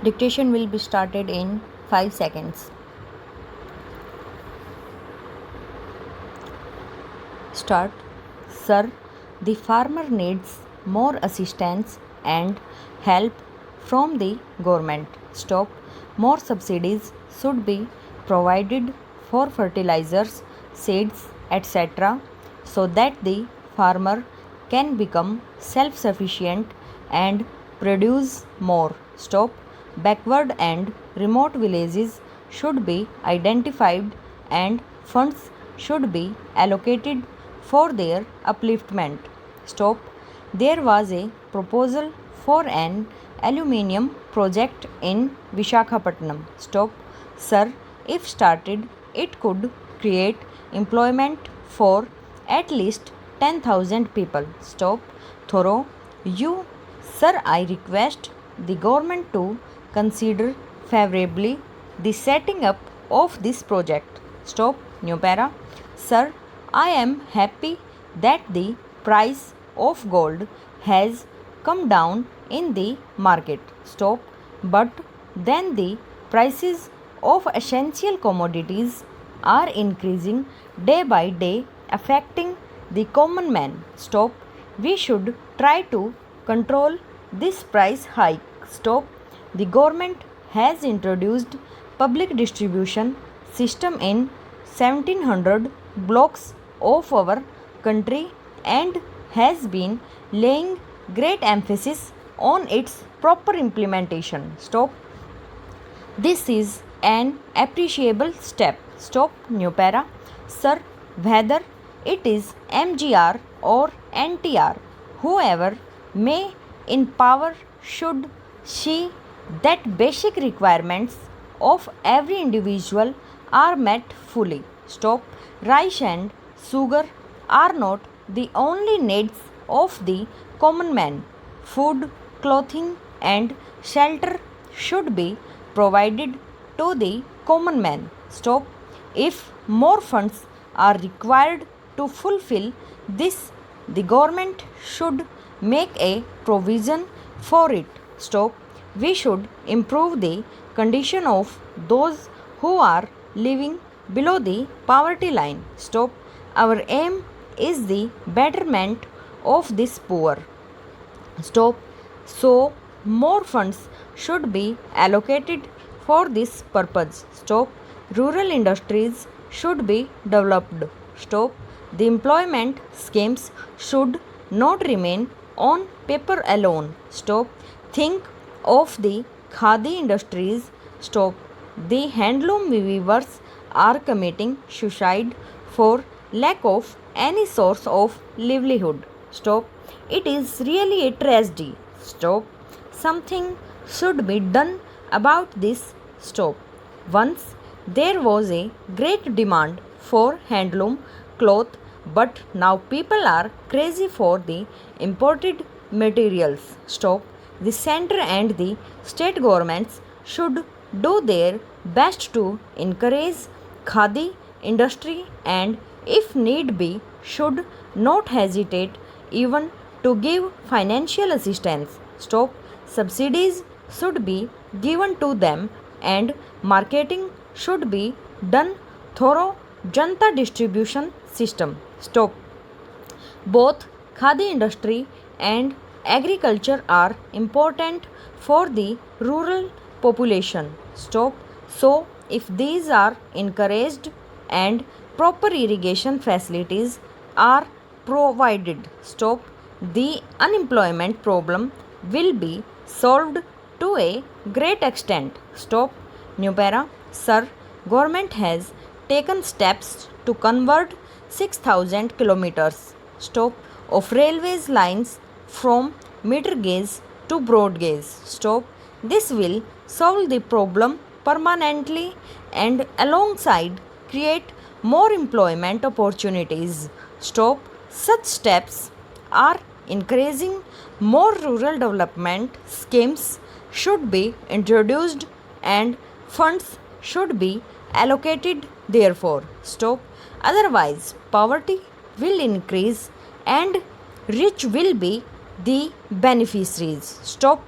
Dictation will be started in 5 seconds. Start. Sir, the farmer needs more assistance and help from the government. Stop. More subsidies should be provided for fertilizers, seeds, etc., so that the farmer can become self sufficient and produce more. Stop. Backward and remote villages should be identified and funds should be allocated for their upliftment. Stop. There was a proposal for an aluminium project in Vishakhapatnam. Stop. Sir, if started, it could create employment for at least 10,000 people. Stop. Thorough. You, sir, I request the government to consider favorably the setting up of this project. Stop. New para. Sir, I am happy that the price of gold has come down in the market. Stop. But then the prices of essential commodities are increasing day by day, affecting the common man. Stop. We should try to control this price hike. Stop. The government has introduced public distribution system in 1700 blocks of our country and has been laying great emphasis on its proper implementation. Stop. This is an appreciable step. Stop. New para. Sir, whether it is MGR or NTR, whoever may in power should see that basic requirements of every individual are met fully. Stop. Rice and sugar are not the only needs of the common man. Food, clothing, and shelter should be provided to the common man. Stop. If more funds are required to fulfill this, the government should make a provision for it. Stop. We should improve the condition of those who are living below the poverty line. Stop. Our aim is the betterment of this poor. Stop. So, more funds should be allocated for this purpose. Stop. Rural industries should be developed. Stop. The employment schemes should not remain on paper alone. Stop. Think of the khadi industries. Stop. The handloom weavers are committing suicide for lack of any source of livelihood. Stop. It is really a tragedy. Stop. Something should be done about this. Stop. Once there was a great demand for handloom cloth, but now people are crazy for the imported materials. Stop. The center and the state governments should do their best to encourage khadi industry and if need be should not hesitate even to give financial assistance. Stop. Subsidies should be given to them and marketing should be done thorough Janta distribution system. Stop. Both khadi industry and agriculture are important for the rural population. Stop. So, if these are encouraged and proper irrigation facilities are provided, stop, the unemployment problem will be solved to a great extent. Stop. New para. Sir, government has taken steps to convert 6,000 kilometers stop of railways lines from meter gauge to broad gauge. Stop. This will solve the problem permanently and alongside create more employment opportunities. Stop. Such steps are encouraging more rural development schemes should be introduced and funds should be allocated therefore. Stop. Otherwise, poverty will increase and rich will be the beneficiaries. Stop.